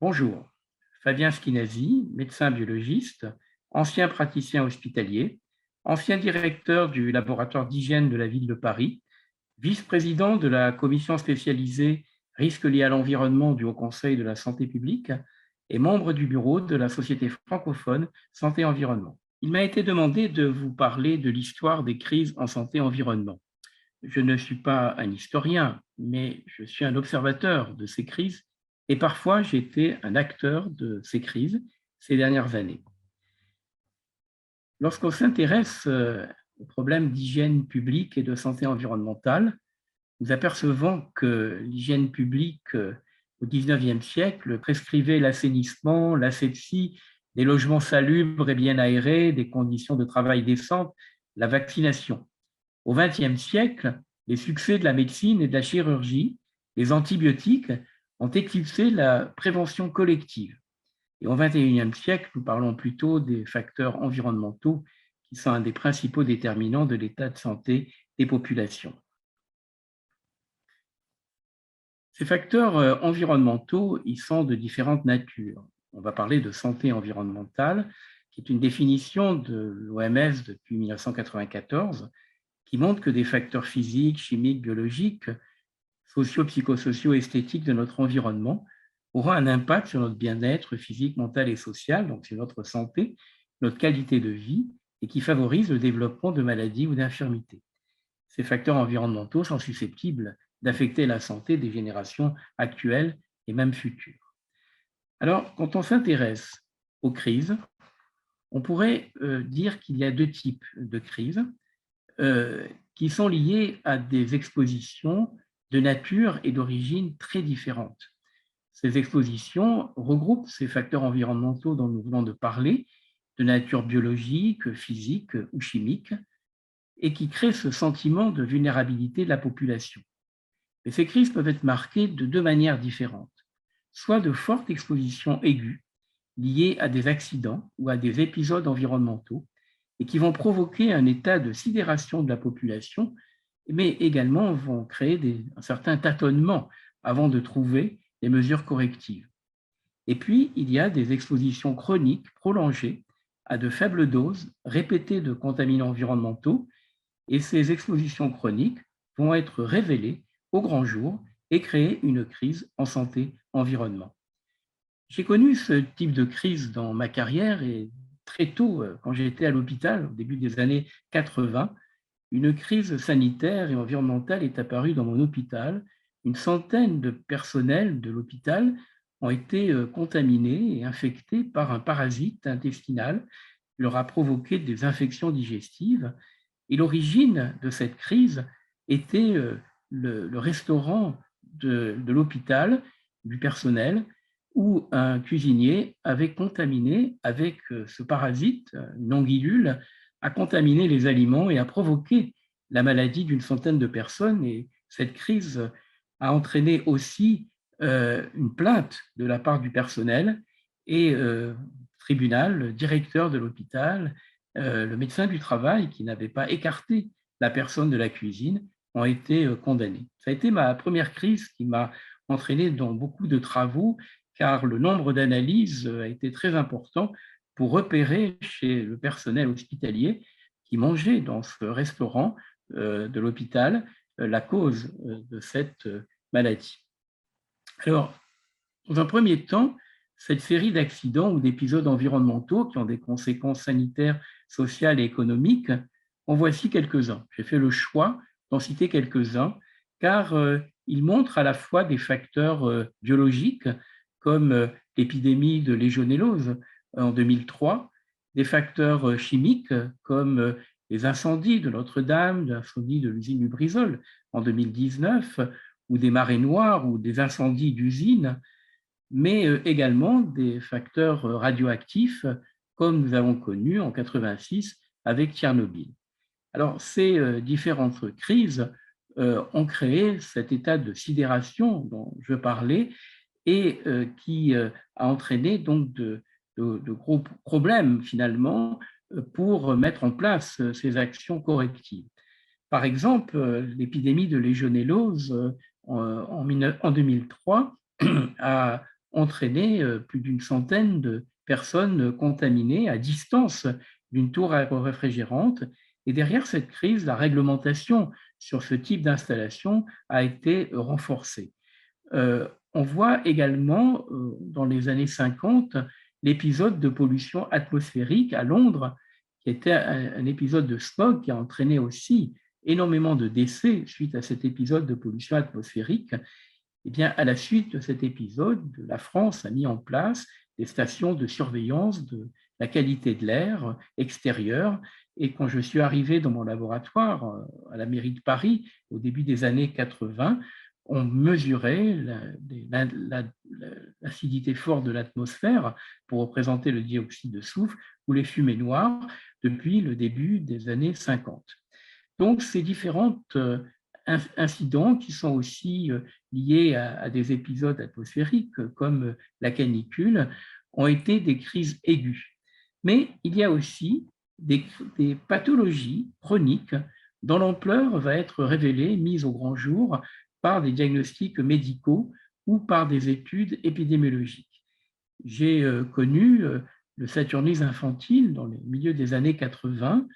Bonjour, Fabien Schinazi, médecin biologiste, ancien praticien hospitalier, ancien directeur du laboratoire d'hygiène de la ville de Paris, vice-président de la commission spécialisée risques liés à l'environnement du Haut Conseil de la santé publique et membre du bureau de la Société francophone Santé-Environnement. Il m'a été demandé de vous parler de l'histoire des crises en santé-environnement. Je ne suis pas un historien, mais je suis un observateur de ces crises et parfois j'ai été un acteur de ces crises ces dernières années. Lorsqu'on s'intéresse aux problèmes d'hygiène publique et de santé environnementale, nous apercevons que l'hygiène publique au XIXe siècle prescrivait l'assainissement, l'asepsie, des logements salubres et bien aérés, des conditions de travail décentes, la vaccination. Au XXe siècle, les succès de la médecine et de la chirurgie, les antibiotiques, ont éclipsé la prévention collective. Et au XXIe siècle, nous parlons plutôt des facteurs environnementaux qui sont un des principaux déterminants de l'état de santé des populations. Ces facteurs environnementaux, ils sont de différentes natures. On va parler de santé environnementale, qui est une définition de l'OMS depuis 1994, qui montre que des facteurs physiques, chimiques, biologiques, sociaux, psychosociaux, esthétiques de notre environnement auront un impact sur notre bien-être physique, mental et social, donc sur notre santé, notre qualité de vie, et qui favorisent le développement de maladies ou d'infirmités. Ces facteurs environnementaux sont susceptibles d'affecter la santé des générations actuelles et même futures. Alors, quand on s'intéresse aux crises, on pourrait dire qu'il y a deux types de crises qui sont liées à des expositions de nature et d'origine très différentes. Ces expositions regroupent ces facteurs environnementaux dont nous venons de parler, de nature biologique, physique ou chimique, et qui créent ce sentiment de vulnérabilité de la population. Mais ces crises peuvent être marquées de deux manières différentes, soit de fortes expositions aiguës liées à des accidents ou à des épisodes environnementaux, et qui vont provoquer un état de sidération de la population, mais également vont créer un certain tâtonnement avant de trouver des mesures correctives. Et puis, il y a des expositions chroniques prolongées à de faibles doses répétées de contaminants environnementaux, et ces expositions chroniques vont être révélées au grand jour et créer une crise en santé-environnement. J'ai connu ce type de crise dans ma carrière et très tôt, quand j'étais à l'hôpital, au début des années 80, une crise sanitaire et environnementale est apparue dans mon hôpital. Une centaine de personnels de l'hôpital ont été contaminés et infectés par un parasite intestinal qui leur a provoqué des infections digestives. Et l'origine de cette crise était le restaurant de l'hôpital, du personnel, où un cuisinier avait contaminé avec ce parasite, une anguillule, a contaminé les aliments et a provoqué la maladie d'une centaine de personnes. Et cette crise a entraîné aussi une plainte de la part du personnel et tribunal, le directeur de l'hôpital, le médecin du travail qui n'avait pas écarté la personne de la cuisine ont été condamnés. Ça a été ma première crise qui m'a entraîné dans beaucoup de travaux car le nombre d'analyses a été très important pour repérer chez le personnel hospitalier qui mangeait dans ce restaurant de l'hôpital la cause de cette maladie. Alors, dans un premier temps, cette série d'accidents ou d'épisodes environnementaux qui ont des conséquences sanitaires, sociales et économiques, en voici quelques-uns. J'ai fait le choix d'en citer quelques-uns car ils montrent à la fois des facteurs biologiques comme l'épidémie de légionellose en 2003, des facteurs chimiques comme les incendies de Notre-Dame, l'incendie de l'usine Lubrizol en 2019, ou des marées noires ou des incendies d'usines, mais également des facteurs radioactifs comme nous avons connu en 86 avec Tchernobyl. Alors, ces différentes crises ont créé cet état de sidération dont je parlais et qui a entraîné donc de gros problèmes finalement pour mettre en place ces actions correctives. Par exemple, l'épidémie de légionellose en 2003 a entraîné plus d'une centaine de personnes contaminées à distance d'une tour aéroréfrigérante. Et derrière cette crise, la réglementation sur ce type d'installation a été renforcée. On voit également, dans les années 50, l'épisode de pollution atmosphérique à Londres, qui était un épisode de smog qui a entraîné aussi énormément de décès suite à cet épisode de pollution atmosphérique. Eh bien, à la suite de cet épisode, la France a mis en place des stations de surveillance de la qualité de l'air extérieur. Et quand je suis arrivé dans mon laboratoire à la mairie de Paris, au début des années 80, on mesurait l'acidité forte de l'atmosphère pour représenter le dioxyde de soufre ou les fumées noires depuis le début des années 50. Donc, ces différents incidents qui sont aussi liés à des épisodes atmosphériques comme la canicule ont été des crises aiguës. Mais il y a aussi des pathologies chroniques dont l'ampleur va être révélée, mise au grand jour par des diagnostics médicaux ou par des études épidémiologiques. J'ai connu le saturnisme infantile dans le milieu des années 80,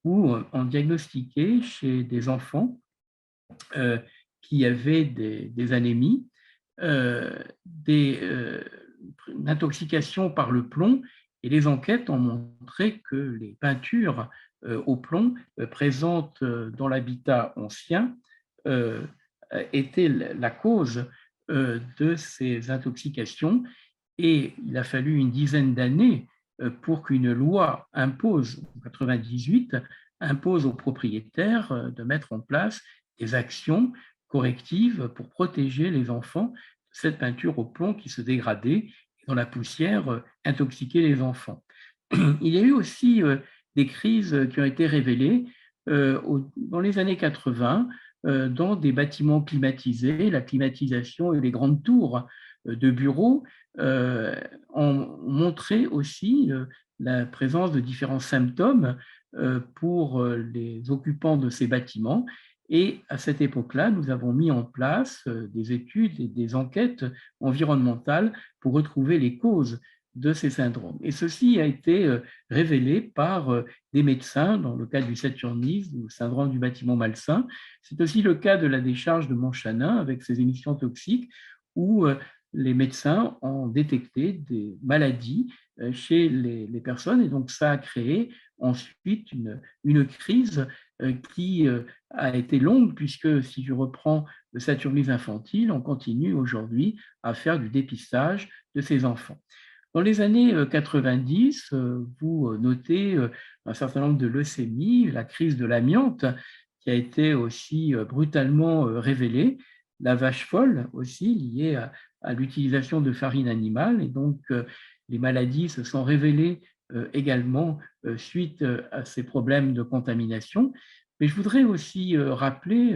où on diagnostiquait chez des enfants qui avaient des anémies, une intoxication par le plomb, et les enquêtes ont montré que les peintures au plomb présentes dans l'habitat ancien étaient la cause de ces intoxications, et il a fallu une dizaine d'années pour qu'une loi impose, en 98, impose aux propriétaires de mettre en place des actions correctives pour protéger les enfants de cette peinture au plomb qui se dégradait et dont la poussière intoxiquait les enfants. Il y a eu aussi des crises qui ont été révélées dans les années 80 dans des bâtiments climatisés. La climatisation et les grandes tours de bureaux ont montré aussi la présence de différents symptômes pour les occupants de ces bâtiments. Et à cette époque-là, nous avons mis en place des études et des enquêtes environnementales pour retrouver les causes de ces syndromes. Et ceci a été révélé par des médecins dans le cas du saturnisme, ou syndrome du bâtiment malsain. C'est aussi le cas de la décharge de Montchanin avec ses émissions toxiques, où les médecins ont détecté des maladies chez les personnes. Et donc, ça a créé ensuite une crise qui a été longue, puisque si je reprends le saturnisme infantile, on continue aujourd'hui à faire du dépistage de ces enfants. Dans les années 90, vous notez un certain nombre de leucémies, la crise de l'amiante qui a été aussi brutalement révélée, la vache folle aussi liée à l'utilisation de farine animale, et donc les maladies se sont révélées également suite à ces problèmes de contamination. Mais je voudrais aussi rappeler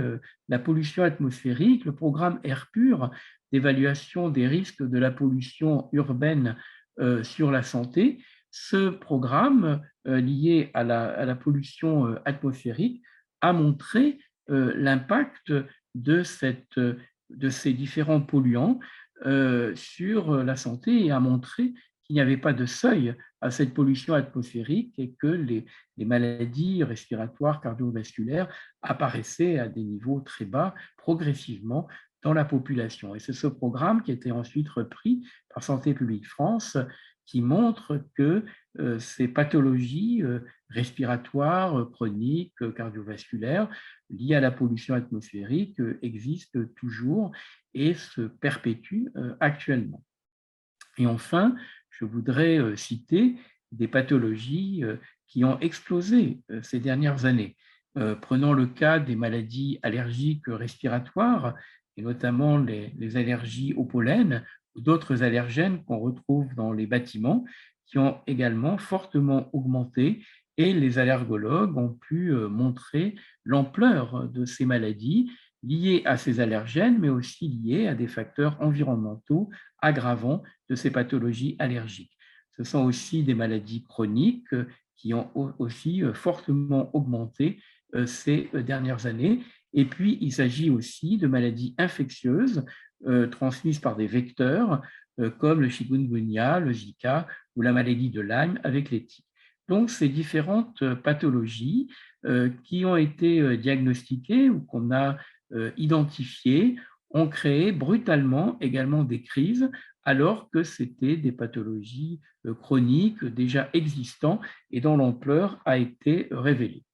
la pollution atmosphérique, le programme Air Pur d'évaluation des risques de la pollution urbaine sur la santé. Ce programme lié à la pollution atmosphérique a montré l'impact de ces différents polluants sur la santé, et a montré qu'il n'y avait pas de seuil à cette pollution atmosphérique et que les maladies respiratoires, cardiovasculaires apparaissaient à des niveaux très bas progressivement dans la population. Et c'est ce programme qui a été ensuite repris par Santé publique France, qui montre que ces pathologies respiratoires, chroniques, cardiovasculaires, liées à la pollution atmosphérique existent toujours et se perpétuent actuellement. Et enfin, je voudrais citer des pathologies qui ont explosé ces dernières années. Prenons le cas des maladies allergiques respiratoires, et notamment les allergies au pollen ou d'autres allergènes qu'on retrouve dans les bâtiments, qui ont également fortement augmenté, et les allergologues ont pu montrer l'ampleur de ces maladies liées à ces allergènes, mais aussi liées à des facteurs environnementaux aggravants de ces pathologies allergiques. Ce sont aussi des maladies chroniques qui ont aussi fortement augmenté ces dernières années. Et puis, il s'agit aussi de maladies infectieuses transmises par des vecteurs, comme le chikungunya, le Zika ou la maladie de Lyme avec les tiques. Donc, ces différentes pathologies qui ont été diagnostiquées ou qu'on a identifiées ont créé brutalement également des crises, alors que c'était des pathologies chroniques déjà existantes et dont l'ampleur a été révélée.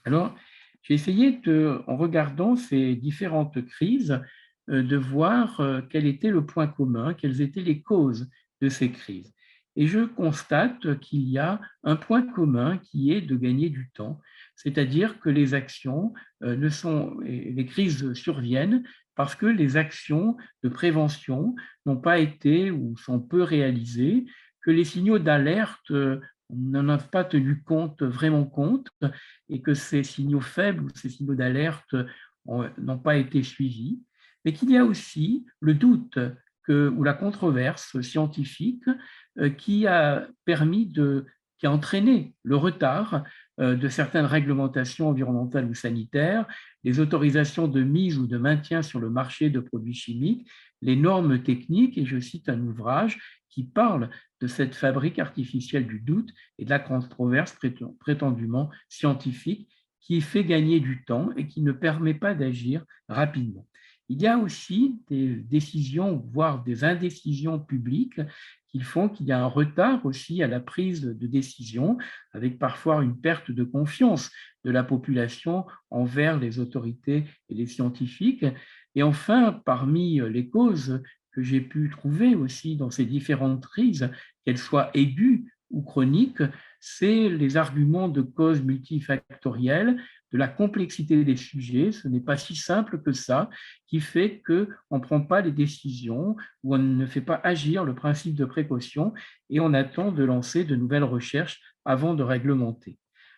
Alors, j'ai essayé, en regardant ces différentes crises, de voir quel était le point commun, quelles étaient les causes de ces crises. Et je constate qu'il y a un point commun qui est de gagner du temps, c'est-à-dire que les actions les crises surviennent parce que les actions de prévention n'ont pas été ou sont peu réalisées, que les signaux d'alerte on n'en a pas tenu compte, vraiment compte, et que ces signaux faibles ou ces signaux d'alerte n'ont pas été suivis, mais qu'il y a aussi le doute ou la controverse scientifique qui a qui a entraîné le retard de certaines réglementations environnementales ou sanitaires, les autorisations de mise ou de maintien sur le marché de produits chimiques, les normes techniques, et je cite un ouvrage qui parle de cette fabrique artificielle du doute et de la controverse prétendument scientifique qui fait gagner du temps et qui ne permet pas d'agir rapidement. Il y a aussi des décisions, voire des indécisions publiques qui font qu'il y a un retard aussi à la prise de décision, avec parfois une perte de confiance de la population envers les autorités et les scientifiques. Et enfin, parmi les causes que j'ai pu trouver aussi dans ces différentes crises, qu'elles soient aiguës ou chroniques, c'est les arguments de causes multifactorielles, de la complexité des sujets. Ce n'est pas si simple que ça, qui fait qu'on ne prend pas les décisions ou on ne fait pas agir le principe de précaution et on attend de lancer de nouvelles recherches avant de réglementer.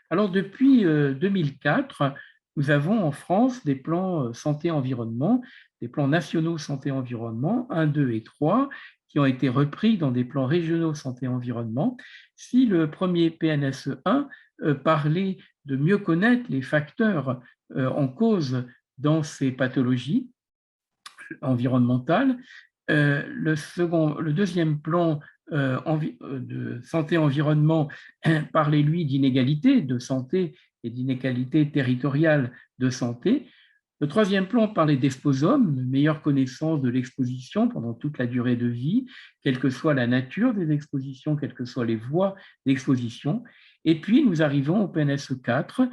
Alors, depuis 2004, nous avons en France des plans santé-environnement, des plans nationaux santé-environnement 1, 2 et 3, qui ont été repris dans des plans régionaux santé-environnement. Si le premier PNSE 1 parlait de mieux connaître les facteurs en cause dans ces pathologies environnementales, le deuxième plan de santé-environnement parlait, lui, d'inégalités de santé et d'inégalités territoriales de santé. Le troisième plan parlait d'exposomes, de meilleure connaissance de l'exposition pendant toute la durée de vie, quelle que soit la nature des expositions, quelles que soient les voies d'exposition. Et puis, nous arrivons au PNSE 4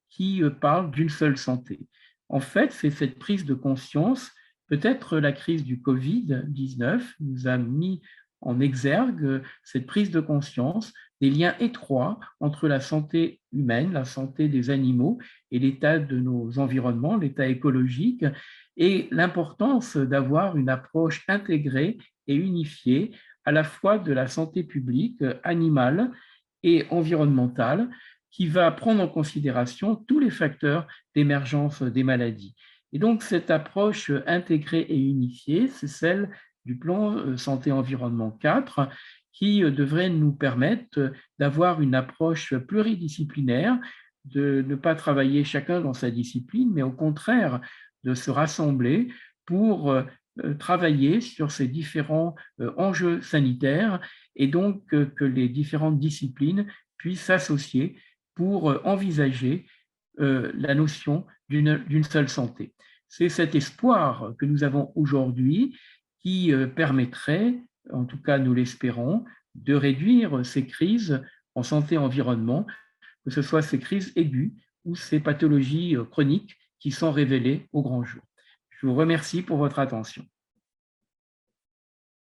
qui parle d'une seule santé. En fait, c'est cette prise de conscience. Peut-être la crise du Covid-19 nous a mis en exergue cette prise de conscience des liens étroits entre la santé humaine, la santé des animaux et l'état de nos environnements, l'état écologique, et l'importance d'avoir une approche intégrée et unifiée à la fois de la santé publique, animale et environnementale, qui va prendre en considération tous les facteurs d'émergence des maladies. Et donc, cette approche intégrée et unifiée, c'est celle du plan santé-environnement 4, qui devrait nous permettre d'avoir une approche pluridisciplinaire, de ne pas travailler chacun dans sa discipline, mais au contraire, de se rassembler pour travailler sur ces différents enjeux sanitaires et donc que les différentes disciplines puissent s'associer pour envisager la notion d'une seule santé. C'est cet espoir que nous avons aujourd'hui qui permettrait, en tout cas nous l'espérons, de réduire ces crises en santé-environnement, que ce soit ces crises aiguës ou ces pathologies chroniques qui sont révélées au grand jour. Je vous remercie pour votre attention.